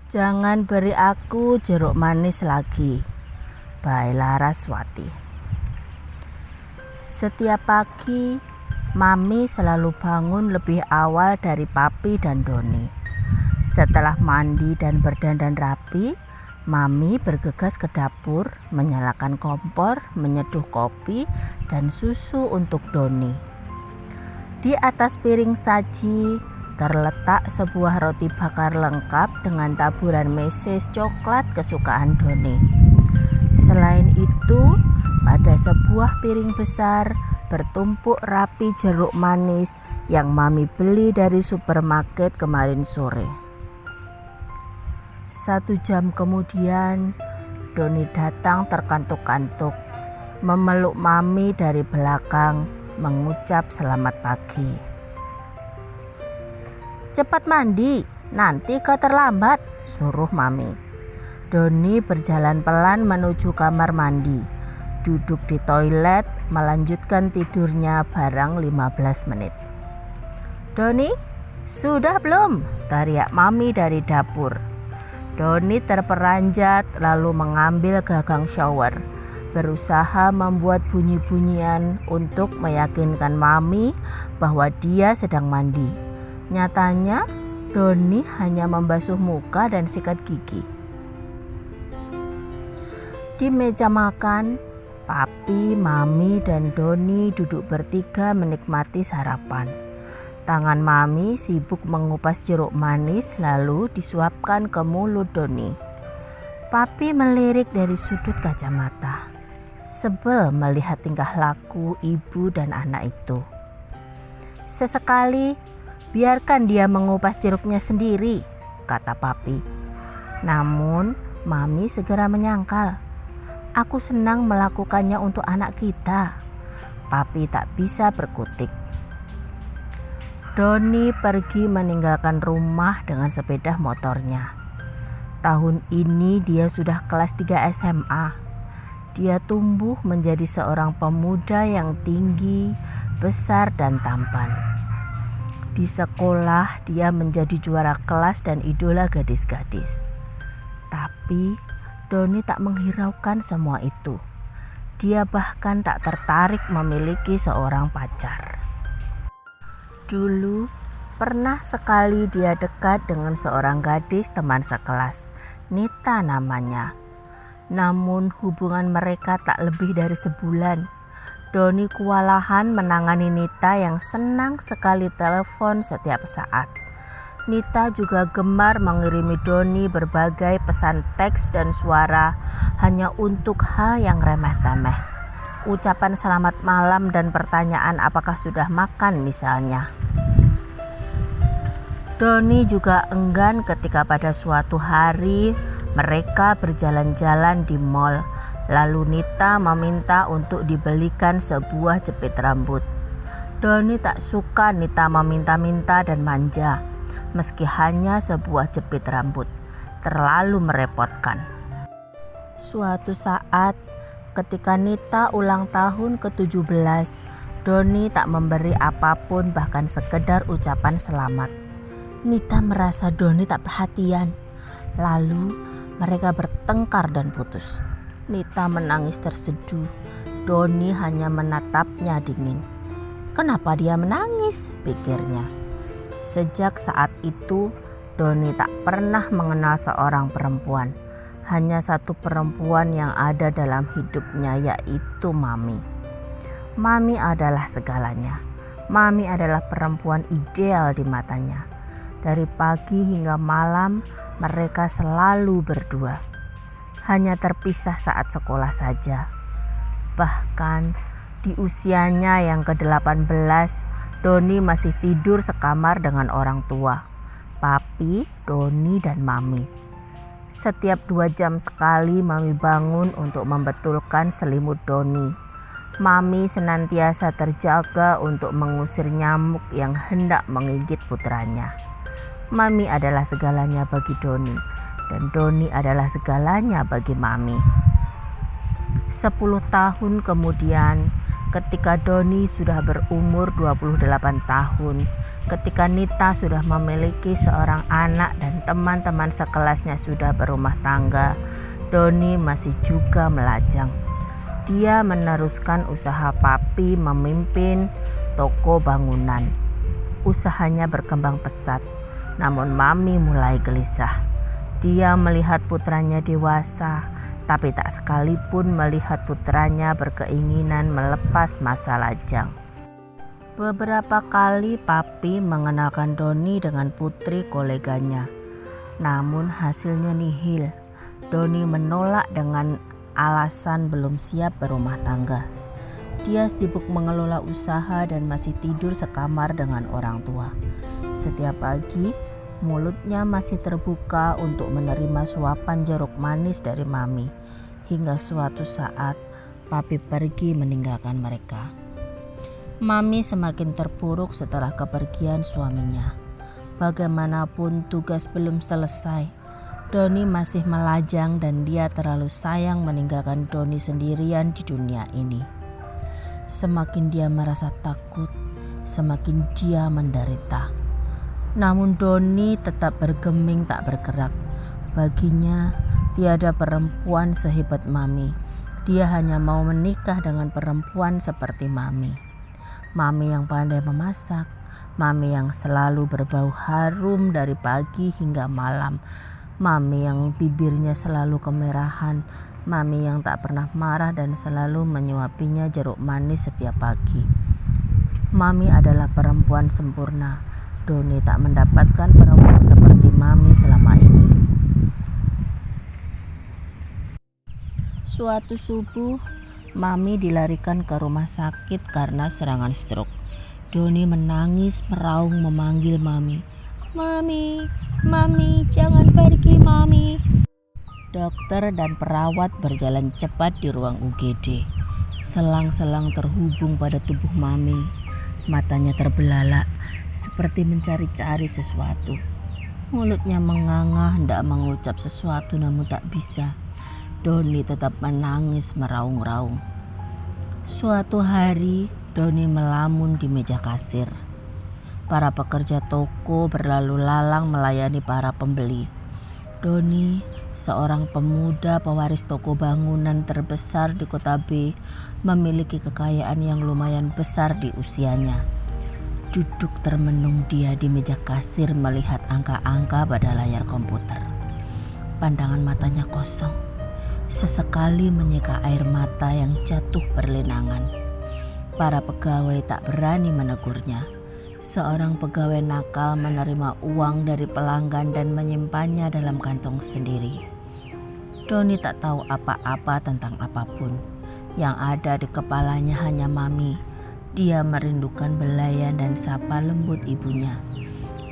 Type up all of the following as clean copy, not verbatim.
Jangan beri aku jeruk manis lagi. By Laraswati. Setiap pagi, Mami selalu bangun lebih awal dari Papi dan Doni. Setelah mandi dan berdandan rapi, Mami bergegas ke dapur, menyalakan kompor, menyeduh kopi dan susu untuk Doni. Di atas piring saji terletak sebuah roti bakar lengkap dengan taburan meses coklat kesukaan Doni. Selain itu, pada sebuah piring besar bertumpuk rapi jeruk manis yang Mami beli dari supermarket kemarin sore. 1 jam kemudian, Doni datang terkantuk-kantuk, memeluk Mami dari belakang, mengucap selamat pagi. "Cepat mandi, nanti kau terlambat," suruh Mami. Doni berjalan pelan menuju kamar mandi, duduk di toilet, melanjutkan tidurnya barang 15 menit. "Doni, sudah belum?" teriak Mami dari dapur. Doni terperanjat lalu mengambil gagang shower, berusaha membuat bunyi-bunyian untuk meyakinkan Mami bahwa dia sedang mandi. Nyatanya, Doni hanya membasuh muka dan sikat gigi. Di meja makan, Papi, Mami, dan Doni duduk bertiga menikmati sarapan. Tangan Mami sibuk mengupas jeruk manis lalu disuapkan ke mulut Doni. Papi melirik dari sudut kacamata, sebel melihat tingkah laku ibu dan anak itu. "Sesekali biarkan dia mengupas jeruknya sendiri," kata Papi. Namun Mami segera menyangkal. "Aku senang melakukannya untuk anak kita." Papi tak bisa berkutik. Doni pergi meninggalkan rumah dengan sepeda motornya. Tahun ini dia sudah kelas 3 SMA. Dia tumbuh menjadi seorang pemuda yang tinggi, besar, dan tampan. Di sekolah dia menjadi juara kelas dan idola gadis-gadis. Tapi Doni tak menghiraukan semua itu. Dia bahkan tak tertarik memiliki seorang pacar. Dulu pernah sekali dia dekat dengan seorang gadis teman sekelas, Nita namanya. Namun hubungan mereka tak lebih dari sebulan. Doni kewalahan menangani Nita yang senang sekali telepon setiap saat. Nita juga gemar mengirimi Doni berbagai pesan teks dan suara hanya untuk hal yang remeh-temeh. Ucapan selamat malam dan pertanyaan apakah sudah makan misalnya. Doni juga enggan ketika pada suatu hari mereka berjalan-jalan di mall. Lalu Nita meminta untuk dibelikan sebuah jepit rambut. Doni tak suka Nita meminta-minta dan manja, meski hanya sebuah jepit rambut. Terlalu merepotkan. Suatu saat, ketika Nita ulang tahun ke-17, Doni tak memberi apapun, bahkan sekedar ucapan selamat. Nita merasa Doni tak perhatian. Lalu mereka bertengkar dan putus. Nita menangis terseduh. Doni hanya menatapnya dingin. "Kenapa dia menangis?" pikirnya. Sejak saat itu, Doni tak pernah mengenal seorang perempuan. Hanya satu perempuan yang ada dalam hidupnya, yaitu Mami. Mami adalah segalanya. Mami adalah perempuan ideal di matanya. Dari pagi hingga malam, mereka selalu berdua. Hanya terpisah saat sekolah saja. Bahkan di usianya yang ke-18, Doni masih tidur sekamar dengan orang tua, Papi, Doni, dan Mami. Setiap 2 jam sekali Mami bangun untuk membetulkan selimut Doni. Mami senantiasa terjaga untuk mengusir nyamuk yang hendak menggigit putranya. Mami adalah segalanya bagi Doni, dan Doni adalah segalanya bagi Mami. 10 tahun kemudian, ketika Doni sudah berumur 28 tahun, Ketika Nita sudah memiliki seorang anak dan teman-teman sekelasnya sudah berumah tangga, Doni masih juga melajang. Dia meneruskan usaha papi memimpin toko bangunan. Usahanya berkembang pesat, namun Mami mulai gelisah. Dia melihat putranya dewasa, tapi tak sekalipun melihat putranya berkeinginan melepas masa lajang. Beberapa kali papi mengenalkan Doni dengan putri koleganya, namun hasilnya nihil. Doni menolak dengan alasan belum siap berumah tangga. Dia sibuk mengelola usaha dan masih tidur sekamar dengan orang tua. Setiap pagi, mulutnya masih terbuka untuk menerima suapan jeruk manis dari Mami, hingga suatu saat papi pergi meninggalkan mereka. Mami semakin terpuruk setelah kepergian suaminya. Bagaimanapun tugas belum selesai. Doni masih melajang dan dia terlalu sayang meninggalkan Doni sendirian di dunia ini. Semakin dia merasa takut, semakin dia menderita. Namun Doni tetap bergeming tak bergerak. Baginya tiada perempuan sehebat Mami. Dia hanya mau menikah dengan perempuan seperti Mami. Mami yang pandai memasak, Mami yang selalu berbau harum dari pagi hingga malam, Mami yang bibirnya selalu kemerahan, Mami yang tak pernah marah dan selalu menyuapinya jeruk manis setiap pagi. Mami adalah perempuan sempurna. Doni tak mendapatkan perempuan seperti Mami selama ini. Suatu subuh, Mami dilarikan ke rumah sakit karena serangan stroke. Doni menangis meraung memanggil Mami. Mami, Mami, jangan pergi Mami. Dokter dan perawat berjalan cepat di ruang UGD. Selang-selang terhubung pada tubuh Mami. Matanya terbelalak seperti mencari-cari sesuatu. Mulutnya menganga hendak mengucap sesuatu namun tak bisa. Doni tetap menangis meraung-raung. Suatu hari Doni melamun di meja kasir. Para pekerja toko berlalu lalang melayani para pembeli. Doni, seorang pemuda pewaris toko bangunan terbesar di kota B, memiliki kekayaan yang lumayan besar di usianya. Duduk termenung dia di meja kasir melihat angka-angka pada layar komputer. Pandangan matanya kosong. Sesekali menyeka air mata yang jatuh berlinangan. Para pegawai tak berani menegurnya. Seorang pegawai nakal menerima uang dari pelanggan dan menyimpannya dalam kantong sendiri. Doni tak tahu apa-apa tentang apapun. Yang ada di kepalanya hanya Mami. Dia merindukan belayan dan sapa lembut ibunya.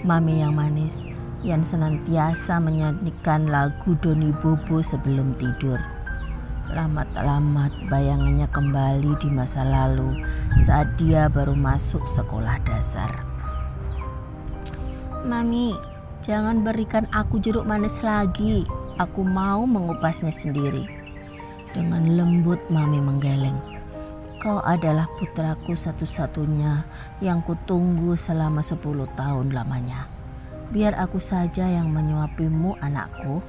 Mami yang manis yang senantiasa menyanyikan lagu Doni Bobo sebelum tidur. Lama-lamat bayangannya kembali di masa lalu saat dia baru masuk sekolah dasar. Mami, jangan berikan aku jeruk manis lagi. Aku mau mengupasnya sendiri. Dengan lembut Mami menggeleng. Kau adalah putraku satu-satunya yang kutunggu selama 10 tahun lamanya. Biar aku saja yang menyuapimu, anakku.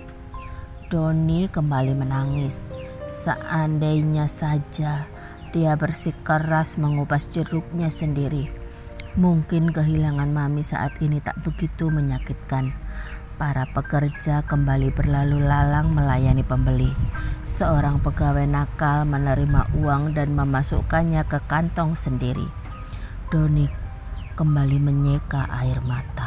Doni kembali menangis. Seandainya saja dia bersikeras mengupas jeruknya sendiri. Mungkin kehilangan Mami saat ini tak begitu menyakitkan. Para pekerja kembali berlalu lalang melayani pembeli. Seorang pegawai nakal menerima uang dan memasukkannya ke kantong sendiri. Doni kembali menyeka air mata.